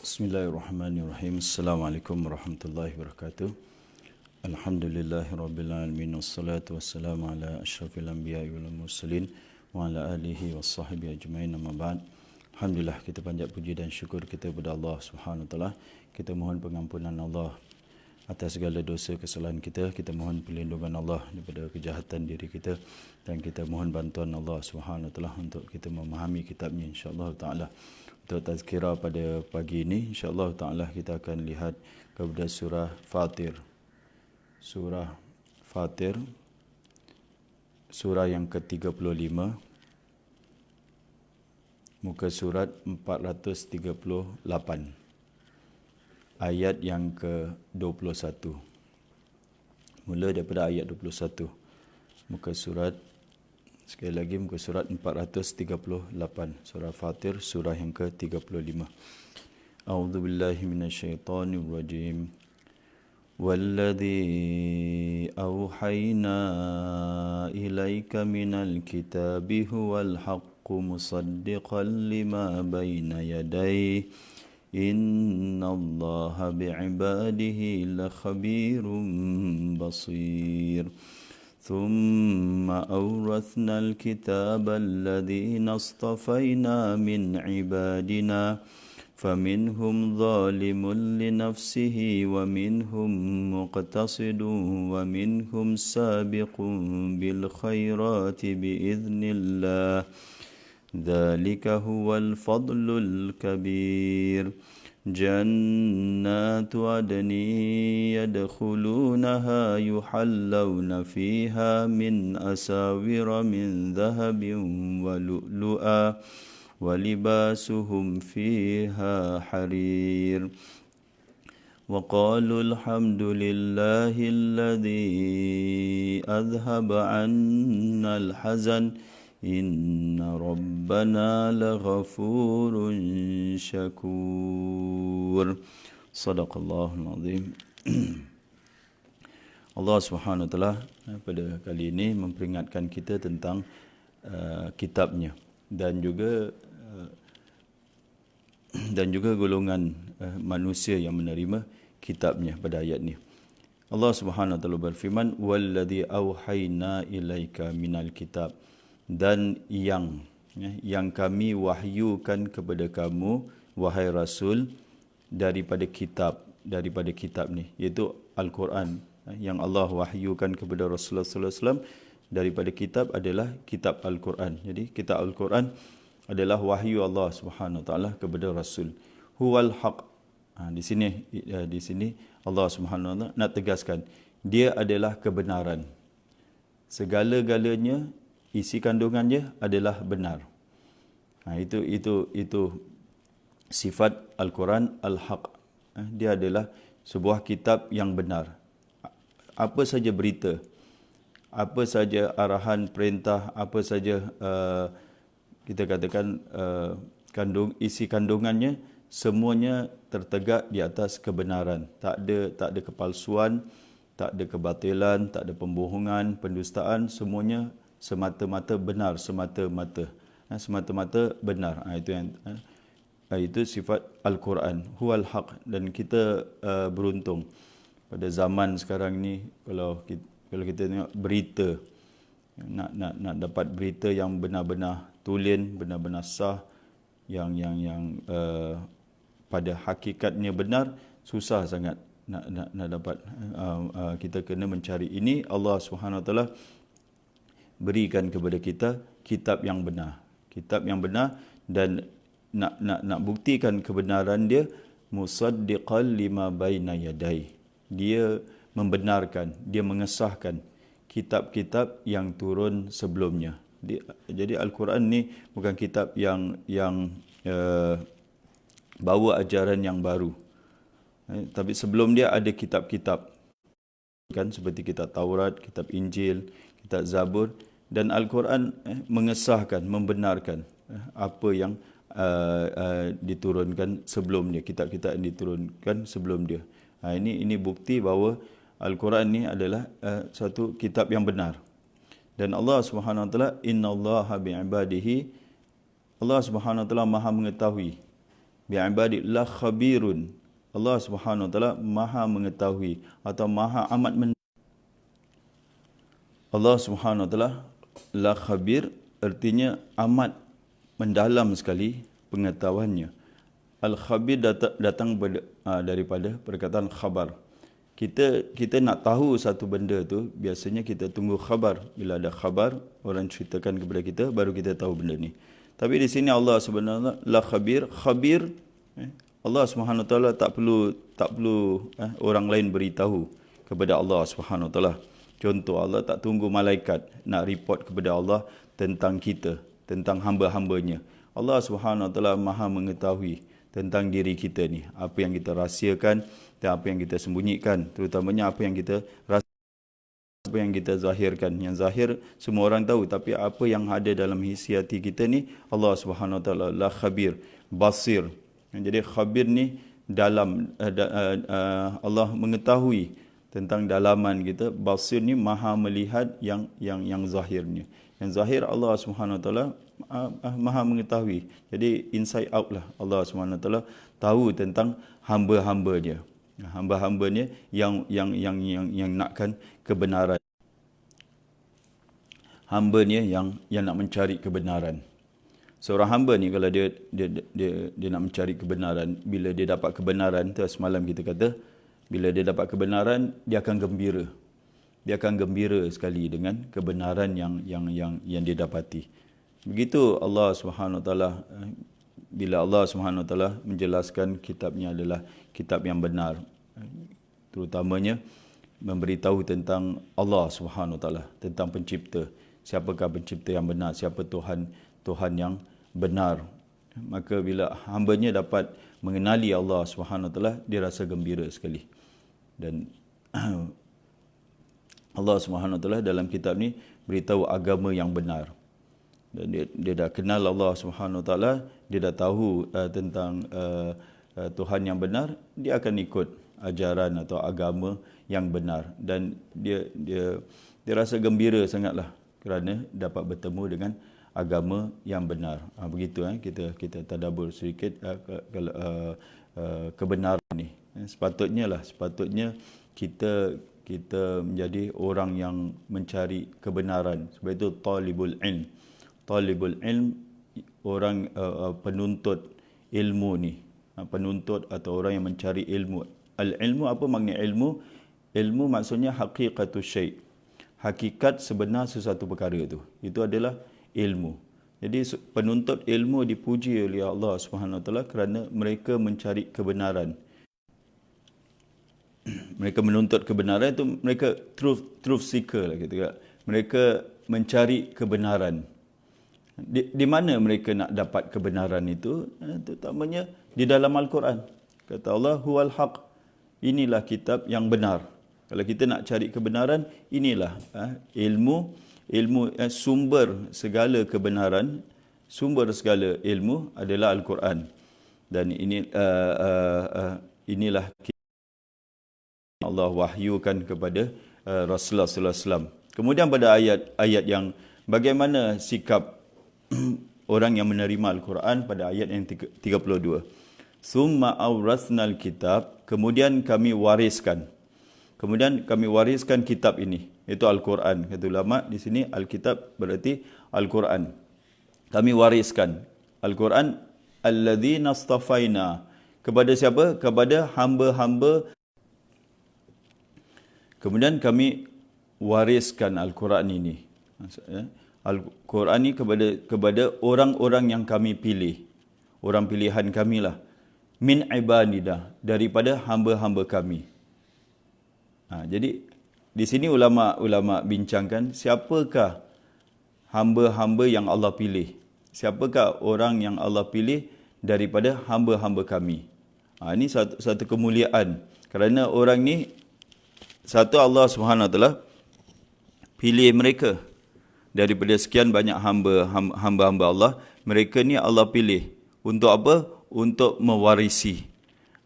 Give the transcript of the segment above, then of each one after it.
Bismillahirrahmanirrahim. Assalamualaikum warahmatullahi wabarakatuh. Alhamdulillahirabbil alamin wassalatu wassalamu ala asyrafil anbiya'i wal mursalin wa ala alihi washabbihi ajmain amma ba'd. Alhamdulillah, kita panjat puji dan syukur kita kepada Allah Subhanahu wa taala. Kita mohon pengampunan Allah atas segala dosa kesalahan kita. Kita mohon perlindungan Allah daripada kejahatan diri kita dan kita mohon bantuan Allah Subhanahu wa taala untuk kita memahami kitabnya insya-Allah taala. Untuk tazkirah pada pagi ini, insya-Allah taala kita akan lihat kepada surah Fatir. Surah Fatir, surah yang ke-35, muka surat 438, ayat yang ke-21. Mula daripada ayat 21. Muka surat, sekali lagi muka surat 438, surah Fatir, surah yang ke-35. A'udzu billahi minasyaitonir rajim. Walladzi auhayna ilaika minal kitabi huwal haqqu musaddiqan lima baina yadayhi innallaha bi'ibadihi lakhabirum basir. ثم أورثنا الكتاب الذين اصطفينا من عبادنا فمنهم ظالم لنفسه ومنهم مقتصد ومنهم سابق بالخيرات بإذن الله ذلك هو الفضل الكبير. جنات عدن يدخلونها يحلون فيها من أساور من ذهب ولؤلؤا ولباسهم فيها حرير. وقالوا الحمد لله الذي أذهب عنا الحزن Inna Rabbana laghafurun syakur. Sadaqallahul azim. Allah Subhanahu wa taala pada kali ini memperingatkan kita tentang kitabnya dan juga golongan manusia yang menerima kitabnya pada ayat ini. Allah Subhanahu wa taala berfirman, "Walladzi auhayna ilaika minal kitab." Dan yang kami wahyukan kepada kamu wahai Rasul daripada kitab ni, iaitu Al-Quran. Yang Allah wahyukan kepada Rasulullah sallallahu alaihi wasallam daripada kitab adalah kitab Al-Quran. Jadi kitab Al-Quran adalah wahyu Allah Subhanahu wa taala kepada Rasul. Huwal haq. Di sini Allah Subhanahu wa taala nak tegaskan dia adalah kebenaran. Segala-galanya isi kandungannya adalah benar. Itu sifat Al-Quran Al-Haq. Dia adalah sebuah kitab yang benar. Apa saja berita, apa saja arahan, perintah, apa saja kita katakan isi kandungannya, semuanya tertegak di atas kebenaran. Tak ada kepalsuan, tak ada kebatilan, tak ada pembohongan, pendustaan, semuanya semata-mata benar, semata-mata benar. Itu sifat Al-Quran, huwal haq. Dan kita beruntung pada zaman sekarang ni, kalau kita tengok berita, nak dapat berita yang benar-benar tulen, benar-benar sah, yang pada hakikatnya benar, susah sangat nak dapat. Kita kena mencari ini. Allah Subhanahu wa taala berikan kepada kita kitab yang benar. Kitab yang benar, dan nak buktikan kebenaran dia, musaddiqan lima baina yadai. Dia membenarkan, dia mengesahkan kitab-kitab yang turun sebelumnya. Jadi Al-Quran ni bukan kitab yang bawa ajaran yang baru. Tapi sebelum dia ada kitab-kitab, kan, seperti kitab Taurat, kitab Injil, kitab Zabur, dan Al-Quran mengesahkan, membenarkan apa yang diturunkan sebelum dia, kitab-kitab yang diturunkan sebelum dia. Ini bukti bahawa Al-Quran ni adalah satu kitab yang benar. Dan Allah Subhanahu wa taala, innallaha bi'ibadihi, Allah Subhanahu wa taala Maha mengetahui bi'ibadi la khabirun. Allah Subhanahu wa taala Maha mengetahui atau Maha amat Allah Subhanahu wa taala la khabir artinya amat mendalam sekali pengetahuannya. Al-khabir datang daripada perkataan khabar. Kita nak tahu satu benda tu, biasanya kita tunggu khabar. Bila ada khabar, orang ceritakan kepada kita, baru kita tahu benda ni. Tapi di sini Allah sebenarnya la khabir, Allah Subhanahu wa taala tak perlu orang lain beritahu kepada Allah Subhanahu wa taala. Contoh, Allah tak tunggu malaikat nak report kepada Allah tentang kita, tentang hamba-hambanya. Allah Subhanahu wa taala Maha mengetahui tentang diri kita ni, apa yang kita rahsiakan dan apa yang kita sembunyikan, terutamanya apa yang kita rasa, apa yang kita zahirkan. Yang zahir semua orang tahu, tapi apa yang ada dalam isi hati kita ni, Allah Subhanahu wa taala la khabir, basir. Jadi khabir ni dalam, Allah mengetahui tentang dalaman kita. Basir ni Maha melihat yang zahirnya. Yang zahir Allah Subhanahu wa taala Maha mengetahui. Jadi inside out lah, Allah Subhanahu wa taala tahu tentang hamba-hambanya. Hamba-hambanya yang nakkan kebenaran. Hambanya yang nak mencari kebenaran. Seorang hamba ni kalau dia nak mencari kebenaran, bila dia dapat kebenaran tu, semalam kita kata, bila dia dapat kebenaran, dia akan gembira. Dia akan gembira sekali dengan kebenaran yang dia dapati. Begitu Allah Subhanahu wa taala, bila Allah Subhanahu wa taala menjelaskan kitabnya adalah kitab yang benar, terutamanya memberitahu tentang Allah Subhanahu wa taala, tentang pencipta. Siapakah pencipta yang benar? Siapa Tuhan yang benar? Maka bila hambanya dapat mengenali Allah Subhanahu wa taala, dia rasa gembira sekali. Dan Allah Subhanahu wa taala dalam kitab ni beritahu agama yang benar. Dan dia dah kenal Allah Subhanahu wa taala, dia dah tahu tentang Tuhan yang benar, dia akan ikut ajaran atau agama yang benar, dan dia rasa gembira sangatlah kerana dapat bertemu dengan agama yang benar. Begitu kita tadabbur sedikit kebenaran ni. Sepatutnya kita menjadi orang yang mencari kebenaran. Sebab itu talibul ilm, orang penuntut ilmu ni, penuntut atau orang yang mencari ilmu. Al-ilmu, apa makna ilmu? Ilmu maksudnya haqiqatus syai', hakikat sebenar sesuatu perkara itu adalah ilmu. Jadi penuntut ilmu dipuji oleh Allah Subhanahu wa taala kerana mereka mencari kebenaran. Mereka menuntut kebenaran itu, mereka truth seeker lah gitu. Mereka mencari kebenaran. Di mana mereka nak dapat kebenaran itu? Terutamanya di dalam Al-Quran. Kata Allah, huwal haq. Inilah kitab yang benar. Kalau kita nak cari kebenaran, inilah ilmu, sumber segala kebenaran, sumber segala ilmu adalah Al-Quran. Dan inilah Allah wahyukan kepada Rasulullah sallallahu alaihi wasallam. Kemudian pada ayat yang bagaimana sikap orang yang menerima Al-Quran pada ayat yang 32. Summa awrasnal kitab, kemudian kami wariskan kitab ini, iaitu Al-Quran. Kata ulama di sini Al-Kitab berarti Al-Quran. Kami wariskan Al-Quran alladzina astafaina, kepada siapa? Kepada hamba-hamba. Kemudian kami wariskan Al-Quran ini. Al-Quran ini kepada orang-orang yang kami pilih. Orang pilihan kami lah. Min ibadina, daripada hamba-hamba kami. Jadi di sini ulama bincangkan siapakah hamba-hamba yang Allah pilih. Siapakah orang yang Allah pilih daripada hamba-hamba kami. Ini satu kemuliaan. Kerana orang ni, satu, Allah Subhanahu wa taala pilih mereka daripada sekian banyak hamba-hamba Allah. Mereka ni Allah pilih untuk apa? Untuk mewarisi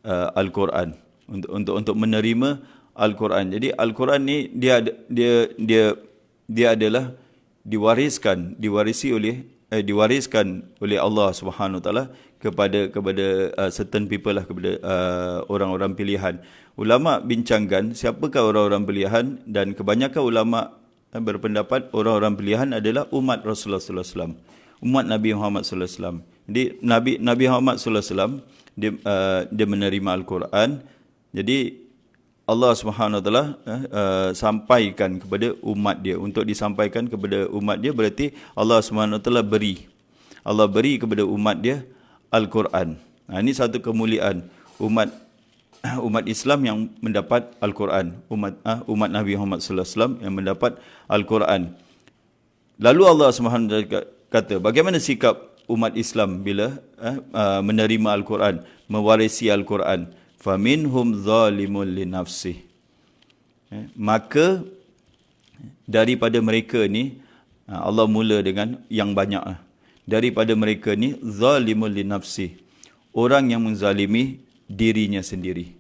Al-Quran, untuk menerima Al-Quran. Jadi Al-Quran ni dia adalah diwarisi oleh diwariskan oleh Allah Subhanahu Wa Taala kepada certain people lah, kepada orang-orang pilihan. Ulama bincangkan siapakah orang-orang pilihan, dan kebanyakan ulama berpendapat orang-orang pilihan adalah umat Rasulullah sallallahu alaihi wasallam, umat Nabi Muhammad sallallahu alaihi wasallam. Jadi Nabi Muhammad sallallahu alaihi wasallam dia menerima Al-Quran. Jadi Allah Subhanahu Wa Taala sampaikan kepada umat dia. Untuk disampaikan kepada umat dia berarti Allah Subhanahu Wa Taala beri kepada umat dia Al-Quran. Ini satu kemuliaan umat Islam yang mendapat Al-Quran, umat Nabi Muhammad sallallahu alaihi wasallam yang mendapat Al-Quran. Lalu Allah Subhanahu Wa Taala kata, bagaimana sikap umat Islam bila menerima Al-Quran, mewarisi Al-Quran? Faminhum zalimun li nafsih. Maka daripada mereka ni, Allah mula dengan yang banyak. Daripada mereka ni zalimun li nafsih, orang yang menzalimi dirinya sendiri.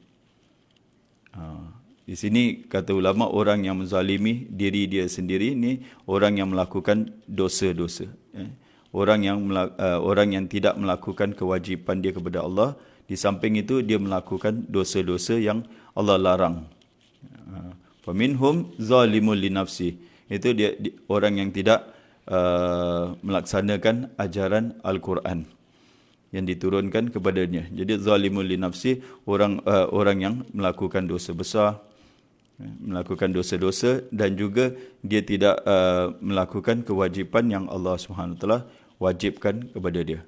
Di sini kata ulama, orang yang menzalimi diri dia sendiri ni orang yang melakukan dosa-dosa. Orang yang tidak melakukan kewajipan dia kepada Allah. Di samping itu dia melakukan dosa-dosa yang Allah larang. Faminhum zalimun li nafsi. Itu dia orang yang tidak melaksanakan ajaran Al-Quran yang diturunkan kepadanya. Jadi zalimun li nafsi, orang yang melakukan dosa besar, melakukan dosa-dosa, dan juga dia tidak melakukan kewajipan yang Allah Subhanahu Wa Taala wajibkan kepada dia.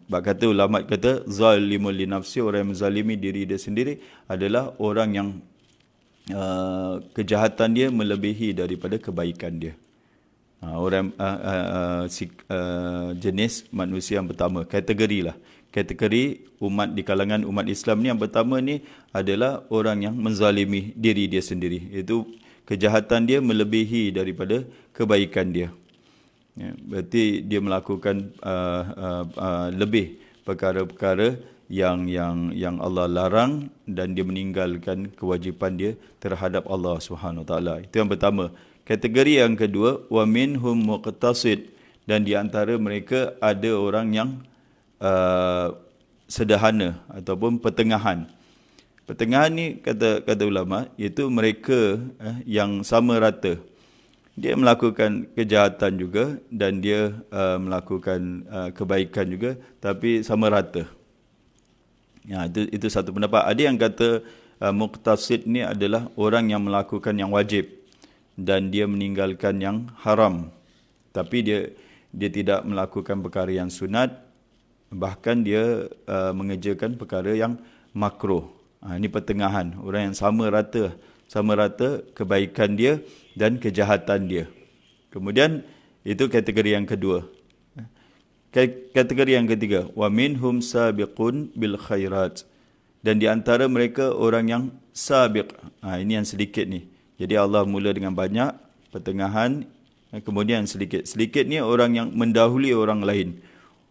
Kata ulama kata zalimul li nafsi, orang yang menzalimi diri dia sendiri adalah orang yang kejahatan dia melebihi daripada kebaikan dia. Orang jenis manusia yang pertama, kategori umat di kalangan umat Islam ni, yang pertama ni adalah orang yang menzalimi diri dia sendiri. Itu kejahatan dia melebihi daripada kebaikan dia. Berarti dia melakukan lebih perkara-perkara yang Allah larang, dan dia meninggalkan kewajipan dia terhadap Allah Subhanahu Wa Taala. Itu yang pertama. Kategori yang kedua, wa minhum muqtasid, dan di antara mereka ada orang yang sederhana ataupun pertengahan. Pertengahan ni kata ulama, iaitu mereka yang sama rata. Dia melakukan kejahatan juga dan dia melakukan kebaikan juga, tapi sama rata. Ya, itu satu pendapat. Ada yang kata muqtasid ni adalah orang yang melakukan yang wajib dan dia meninggalkan yang haram. Tapi dia tidak melakukan perkara yang sunat, bahkan dia mengerjakan perkara yang makruh. Ini pertengahan, orang yang sama rata kebaikan dia dan kejahatan dia. Kemudian itu kategori yang kedua. Kategori yang ketiga, wa minhum sabiqun bil khairat, dan di antara mereka orang yang sabiq. Ini yang sedikit ni. Jadi Allah mula dengan banyak, pertengahan, kemudian sedikit. Sedikit ni orang yang mendahului orang lain.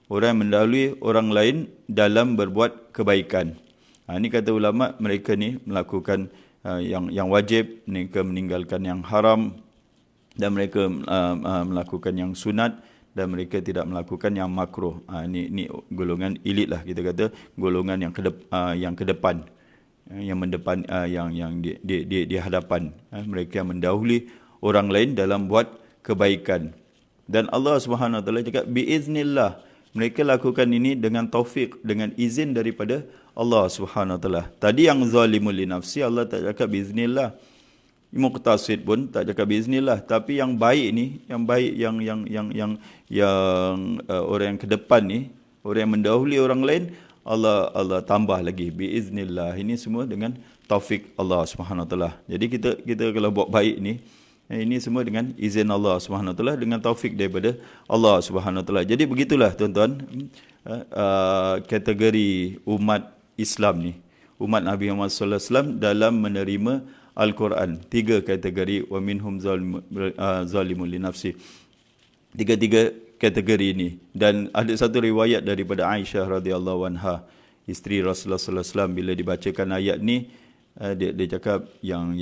Orang yang mendahului orang lain dalam berbuat kebaikan. Ini kata ulama, mereka ni melakukan yang wajib, mereka meninggalkan yang haram, dan mereka melakukan yang sunat, dan mereka tidak melakukan yang makruh. Ini golongan elit lah, kita kata golongan yang ke depan, yang mendepan, yang di hadapan. Mereka yang mendahului orang lain dalam buat kebaikan. Dan Allah Subhanahu Wa Taala cakap biiznillah, mereka lakukan ini dengan taufik, dengan izin daripada Allah Subhanahu Wa Taala. Tadi yang zalimul li nafsi, Allah tak cakap biiznillah. Muqtasid pun tak cakap biiznillah, tapi yang baik ni, yang baik, yang orang yang ke depan ni, orang yang mendahului orang lain, Allah tambah lagi biiznillah. Ini semua dengan taufik Allah Subhanahu Wa Taala. Jadi kita kalau buat baik ni, ini semua dengan izin Allah Subhanahu Wa Taala, dengan taufik daripada Allah Subhanahu Wa Taala. Jadi begitulah tuan-tuan, kategori umat Islam ni, umat Nabi Muhammad sallallahu alaihi wasallam dalam menerima Al-Quran. 3 kategori, wa minhum zalimun li nafsi. 3 kategori ini. Dan ada satu riwayat daripada Aisyah radhiyallahu anha, isteri Rasulullah sallallahu alaihi wasallam, bila dibacakan ayat ni, dia cakap yang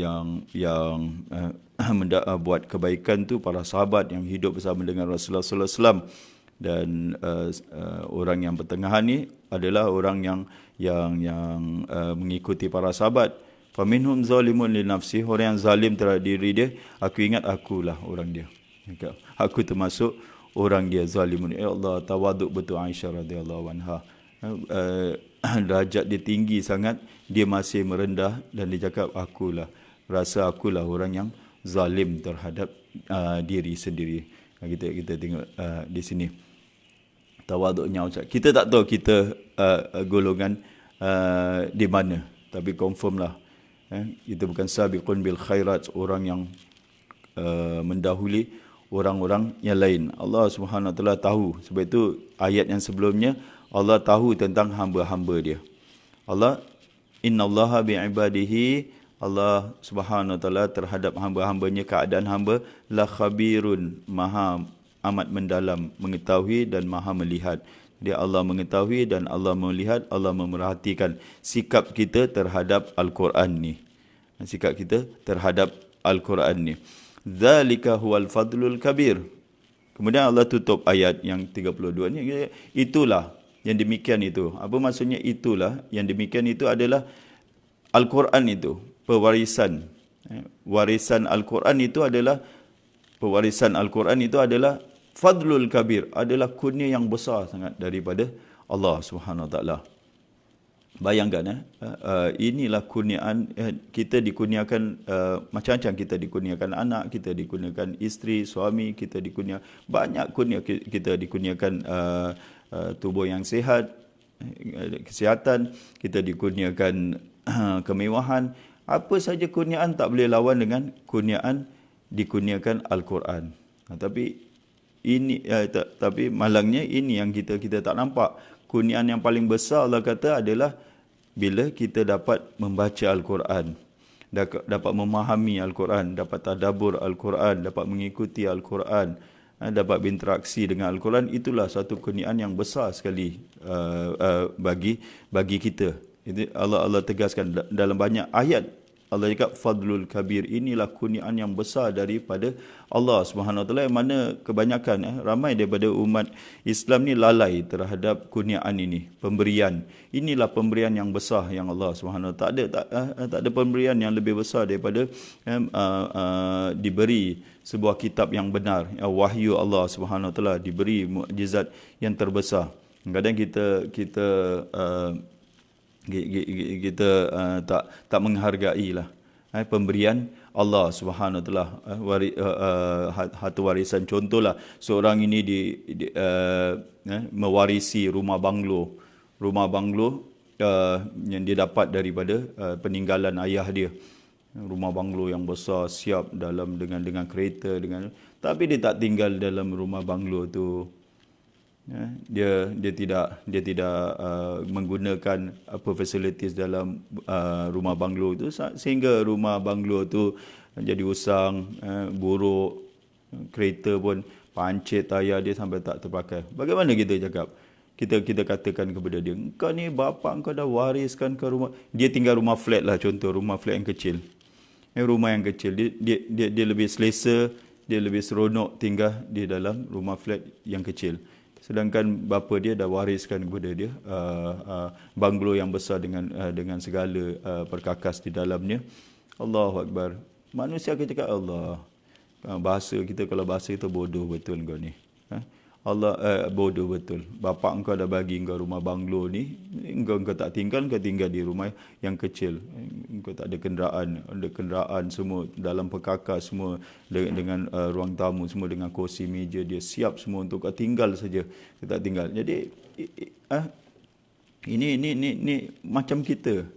buat kebaikan tu para sahabat yang hidup bersama dengan Rasulullah sallallahu alaihi wasallam. Dan orang yang pertengahan ni adalah orang yang mengikuti para sahabat. Faminhum zalimun li nafsi, orang yang zalim terhadap diri dia, aku ingat akulah orang dia. Aku termasuk orang dia zalimun. Ya Allah, tawaduk betul Aisyah radhiyallahu anha. Derajat dia tinggi sangat, dia masih merendah dan dia cakap akulah orang yang zalim terhadap diri sendiri. Kita tengok di sini tawaduknya Ustaz. Kita tak tahu kita golongan di mana, tapi confirm lah kita bukan sabiqun bil khairat, orang yang mendahului orang-orang yang lain. Allah Subhanahu Wa Taala tahu. Sebab itu ayat yang sebelumnya Allah tahu tentang hamba-hamba dia. Allah innallaha bi'ibadihi, Allah Subhanahu Wa Taala terhadap hamba-hambanya, keadaan hamba, la khabirun, maha amat mendalam, mengetahui dan maha melihat. Dia Allah mengetahui dan Allah melihat, Allah memerhatikan sikap kita terhadap Al-Quran ni. Sikap kita terhadap Al-Quran ni. Dzalika huwal fadlul kabir. Kemudian Allah tutup ayat yang 32 ni, itulah yang demikian itu. Apa maksudnya itulah yang demikian itu adalah Al-Quran itu, pewarisan. Warisan Al-Quran itu adalah pewarisan Al-Quran itu adalah fadlul kabir, adalah kurnia yang besar sangat daripada Allah Subhanahu Wa Taala. Bayangkan inilah kurniaan, kita dikurniakan macam-macam, kita dikurniakan anak, kita dikurniakan isteri, suami, kita dikurniakan banyak kurnia, kita dikurniakan tubuh yang sihat, kesihatan, kita dikurniakan kemewahan. Apa saja kurniaan tak boleh lawan dengan kurniaan dikurniakan Al-Quran. Tapi malangnya ini yang kita tak nampak. Kurniaan yang paling besar Allah kata adalah bila kita dapat membaca Al-Quran, dapat memahami Al-Quran, dapat tadabbur Al-Quran, dapat mengikuti Al-Quran, dapat berinteraksi dengan Al-Quran. Itulah satu kurniaan yang besar sekali bagi kita. Itu Allah tegaskan dalam banyak ayat. Allah cakap fadlul kabir, inilah kurniaan yang besar daripada Allah Subhanahu Wa Taala, yang mana kebanyakan ramai daripada umat Islam ni lalai terhadap kurniaan ini, pemberian. Inilah pemberian yang besar yang Allah Subhanahu Wa Taala tak ada pemberian yang lebih besar daripada diberi sebuah kitab yang benar, wahyu Allah Subhanahu Wa Taala, diberi mukjizat yang terbesar. Kadang kita tak menghargai lah pemberian Allah Subhanahu Wa Taala, harta warisan. Contohlah, seorang ini mewarisi rumah banglo yang dia dapat daripada peninggalan ayah dia. Rumah banglo yang besar, siap dengan kereta, tapi dia tak tinggal dalam rumah banglo tu. Dia tidak menggunakan apa facilities dalam rumah banglo itu, sehingga rumah banglo tu jadi usang, buruk, kereta pun pancit tayar dia sampai tak terpakai. Bagaimana kita cakap? Kita katakan kepada dia, engkau ni bapa engkau dah wariskan ke rumah. Dia tinggal rumah flat lah, contoh rumah flat yang kecil. Rumah yang kecil, dia lebih selesa, dia lebih seronok tinggal di dalam rumah flat yang kecil. Sedangkan bapa dia dah wariskan kepada dia banglo yang besar dengan segala perkakas di dalamnya. Allahu Akbar. Manusia akan cakap Allah. Bahasa kita, kalau bahasa kita bodoh betul kau ni. Allah bodoh betul. Bapa engkau dah bagi engkau rumah banglo ni, engkau tak tinggal, engkau tinggal di rumah yang kecil. Engkau tak ada kenderaan semua dalam perkakas semua, dengan ruang tamu semua, dengan kursi meja dia siap semua untuk kau tinggal saja. Kau tak tinggal. Jadi ini macam kita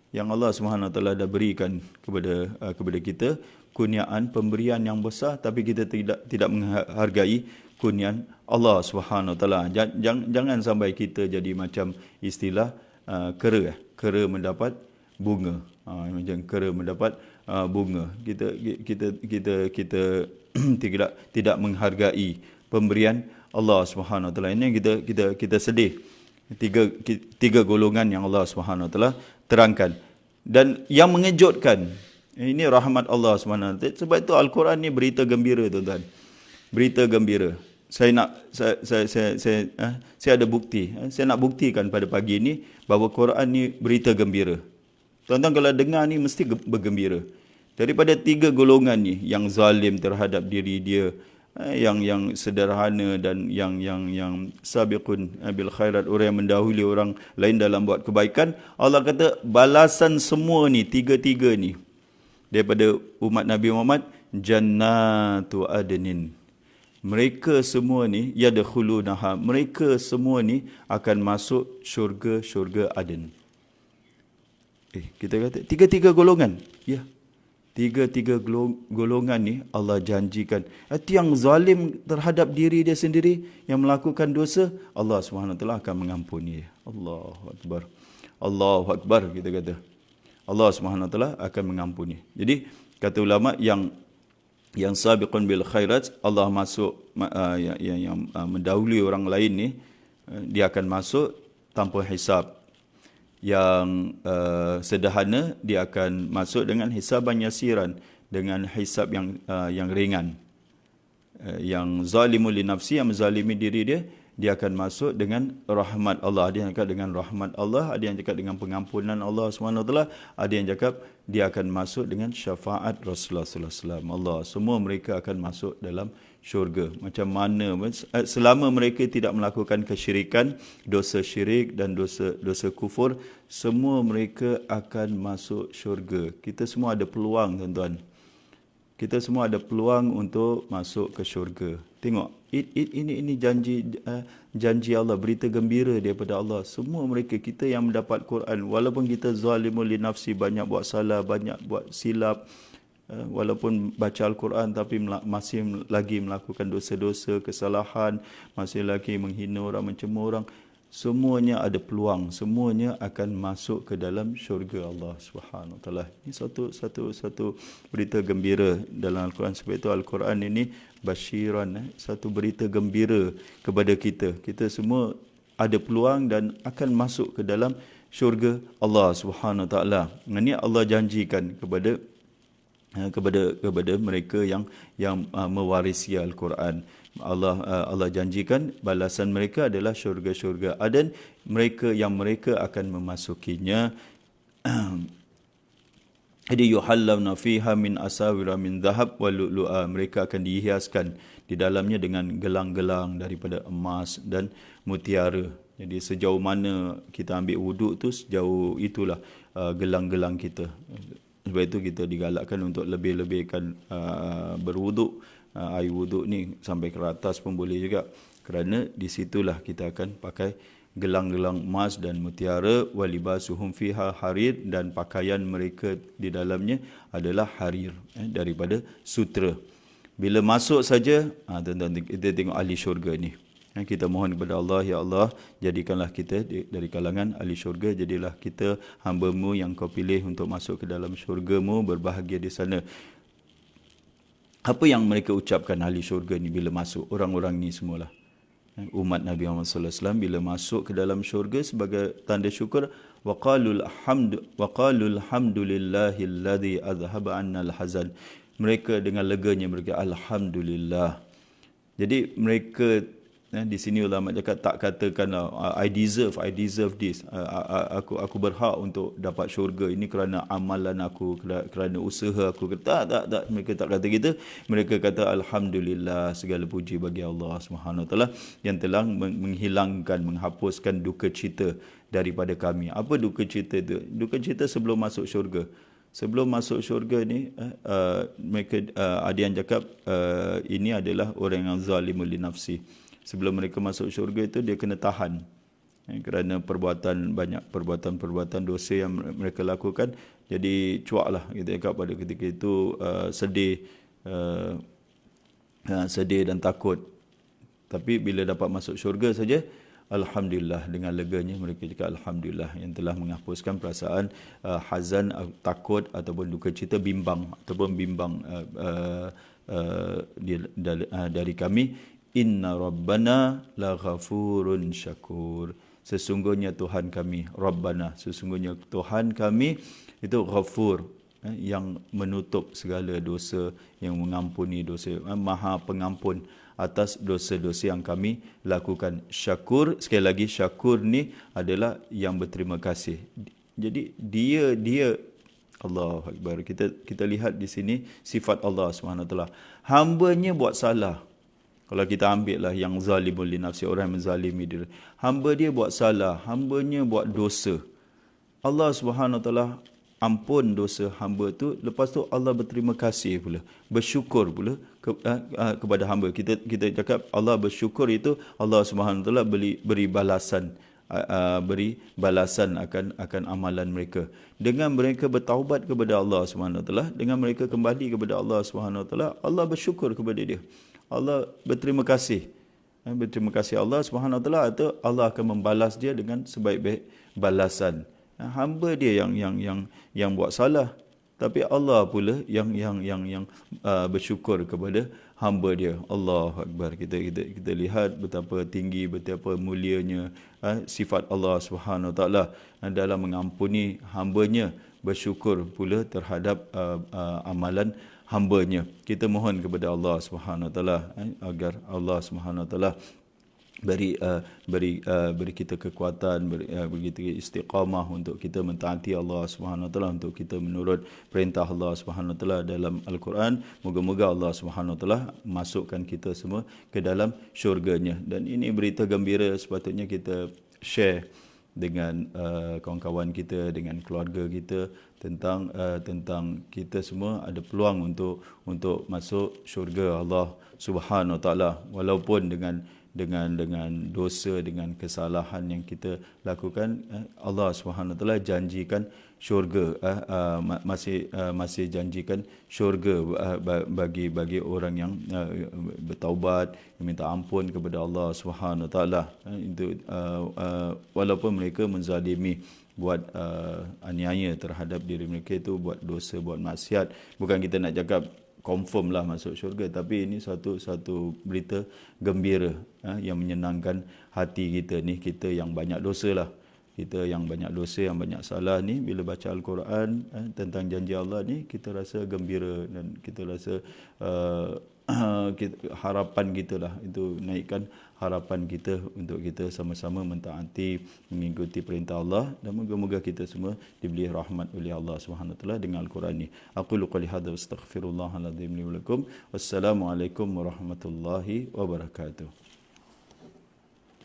yang Allah Subhanahu Wa Taala dah berikan kepada kita kurniaan, pemberian yang besar, tapi kita tidak menghargai kurniaan Allah Subhanahu Wa Taala. Jangan sampai kita jadi macam istilah kera mendapat bunga. Macam kera mendapat bunga. Kita tidak menghargai pemberian Allah Subhanahu Wa Taala. Ini kita sedih. Tiga golongan yang Allah Subhanahu Wa Taala terangkan. Dan yang mengejutkan, ini rahmat Allah Subhanahu Wa Taala. Sebab itu Al-Quran ni berita gembira, tuan-tuan. Berita gembira. saya ada bukti. Saya nak buktikan pada pagi ini bahawa Quran ni berita gembira. Tuan-tuan kalau dengar ni mesti bergembira. Daripada 3 golongan ni, yang zalim terhadap diri dia, yang sederhana dan yang sabiqun bil khairat, orang yang mendahului orang lain dalam buat kebaikan, Allah kata balasan semua ni, 3 ni daripada umat Nabi Muhammad, jannatu adnin. Mereka semua ni yadkhulunaha, mereka semua ni akan masuk syurga Aden. Kita kata 3 golongan. Ya. 3 golongan ni Allah janjikan. Itu yang zalim terhadap diri dia sendiri, yang melakukan dosa, Allah SWT akan mengampuni dia. Allahu Akbar. Allahu Akbar, kita kata. Allah SWT akan mengampuni. Jadi kata ulama, yang sabiqun bil khairat, Allah masuk, yang mendahului orang lain ni, dia akan masuk tanpa hisab. Yang sederhana, dia akan masuk dengan hisaban yasiran, dengan hisab yang ringan. Yang zalimul li nafsi, yang menzalimi diri dia akan masuk dengan rahmat Allah. Ada yang cakap dengan rahmat Allah, ada yang cakap dengan pengampunan Allah SWT, ada yang cakap dia akan masuk dengan syafaat Rasulullah SAW. Allah, semua mereka akan masuk dalam syurga. Macam mana, selama mereka tidak melakukan kesyirikan, dosa syirik dan dosa kufur, semua mereka akan masuk syurga. Kita semua ada peluang, tuan-tuan. Kita semua ada peluang untuk masuk ke syurga. Tengok, ini janji Allah, berita gembira daripada Allah. Semua mereka, kita yang mendapat Quran, walaupun kita zalimul li nafsi, banyak buat salah, banyak buat silap, walaupun baca Al-Quran tapi masih lagi melakukan dosa-dosa, kesalahan, masih lagi menghina orang, mencemooh orang, semuanya ada peluang, semuanya akan masuk ke dalam syurga Allah Subhanahu Wa Taala. Ini satu berita gembira dalam Al-Quran. Sebab itu Al-Quran ini basyiran, satu berita gembira kepada kita. Kita semua ada peluang dan akan masuk ke dalam syurga Allah Subhanahu Wa Taala. Ini Allah janjikan kepada mereka yang mewarisi Al-Quran. Allah janjikan balasan mereka adalah syurga Aden, mereka akan memasukinya. Jadi yuhallawna fiha min asawira min dhahab wa lu'lu'a, mereka akan dihiaskan di dalamnya dengan gelang-gelang daripada emas dan mutiara. Jadi sejauh mana kita ambil wuduk tu, sejauh itulah gelang-gelang kita. Sebab itu kita digalakkan untuk lebih-lebihkan berwuduk. Air wuduk ni sampai ke atas pun boleh juga. Kerana di situlah kita akan pakai gelang-gelang emas dan mutiara. Walibasuhum fiha harir, dan pakaian mereka di dalamnya adalah harir, daripada sutra. Bila masuk saja, tuan-tuan, kita tengok ahli syurga ni. Kita mohon kepada Allah, ya Allah, jadikanlah kita dari kalangan ahli syurga. Jadilah kita hamba-Mu yang Kau pilih untuk masuk ke dalam syurga-Mu, berbahagia di sana. Apa yang mereka ucapkan ahli syurga ni bila masuk? Orang-orang ni semualah, umat Nabi Muhammad sallallahu alaihi wasallam, bila masuk ke dalam syurga sebagai tanda syukur, waqalul hamdulillahilladzi azhaba 'annal hazan. Mereka dengan leganya mereka alhamdulillah. Jadi mereka, di sini ulama cakap, tak katakan I deserve this, aku berhak untuk dapat syurga ini kerana amalan aku, kerana usaha aku. Tak, mereka tak kata gitu. Mereka kata alhamdulillah, segala puji bagi Allah Subhanahu Wa Taala yang telah menghapuskan duka cita daripada kami. Apa duka cita itu? Duka cita sebelum masuk syurga. Sebelum masuk syurga ni, mereka ada yang cakap ini adalah orang yang zalimul li nafsi. Sebelum mereka masuk syurga itu, dia kena tahan kerana banyak perbuatan dosa yang mereka lakukan. Jadi cuaklah, kita cakap, pada ketika itu sedih dan takut. Tapi bila dapat masuk syurga saja, alhamdulillah, dengan leganya mereka cakap alhamdulillah yang telah menghapuskan perasaan hazan, takut ataupun duka cita, bimbang dari kami. Inna rabbana la ghafurun syakur. Sesungguhnya Tuhan kami, Rabbana, sesungguhnya Tuhan kami itu ghafur, yang menutup segala dosa, yang mengampuni dosa, maha pengampun atas dosa-dosa yang kami lakukan. Syakur, sekali lagi syakur ni adalah yang berterima kasih. Jadi dia Allahu Akbar. Kita lihat di sini sifat Allah SWT. Hambanya buat salah. Kalau kita ambil lah yang zalimul li nafsi, orang yang menzalimi diri. Hamba dia buat salah, hambanya buat dosa. Allah SWT ampun dosa hamba tu, lepas tu Allah berterima kasih pula, bersyukur pula kepada hamba. Kita cakap Allah bersyukur, itu Allah SWT beri balasan, beri balasan akan amalan mereka. Dengan mereka bertaubat kepada Allah SWT, dengan mereka kembali kepada Allah SWT, Allah bersyukur kepada dia. Allah berterima kasih. Berterima kasih Allah SWT, atau Allah akan membalas dia dengan sebaik-baik balasan. Hamba dia yang buat salah, tapi Allah pula yang bersyukur kepada hamba dia. Allahu Akbar. Kita lihat betapa tinggi, betapa mulianya sifat Allah SWT dalam mengampuni hambanya, bersyukur pula terhadap amalan hambanya. Kita mohon kepada Allah SWT agar Allah SWT beri kita kekuatan, beri kita istiqamah untuk kita mentaati Allah SWT, untuk kita menurut perintah Allah SWT dalam Al-Quran. Moga-moga Allah SWT masukkan kita semua ke dalam syurganya. Dan ini berita gembira, sepatutnya kita share dengan kawan-kawan kita, dengan keluarga kita, tentang kita semua ada peluang untuk masuk syurga Allah Subhanahu Wa Taala, walaupun dengan dosa, dengan kesalahan yang kita lakukan. Allah Subhanahu Wa Taala janjikan syurga, masih janjikan syurga bagi orang yang bertaubat, minta ampun kepada Allah Subhanahu Wa Taala. Itu walaupun mereka menzalimi, buat aniaya terhadap diri mereka, itu buat dosa, buat maksiat. Bukan kita nak cakap confirm lah masuk syurga, tapi ini satu berita gembira yang menyenangkan hati kita ni. Kita yang banyak dosa lah, kita yang banyak dosa, yang banyak salah ni, bila baca Al-Quran tentang janji Allah ni, kita rasa gembira dan kita rasa harapan kita lah, itu naikkan harapan kita untuk kita sama-sama mentaati, mengikuti perintah Allah, dan moga-moga kita semua diberi rahmat oleh Allah SWT dengan Al-Quran ni. Aqulu qouli hadza wa astaghfirullahal azim li wa lakum. Wassalamualaikum warahmatullahi wabarakatuh.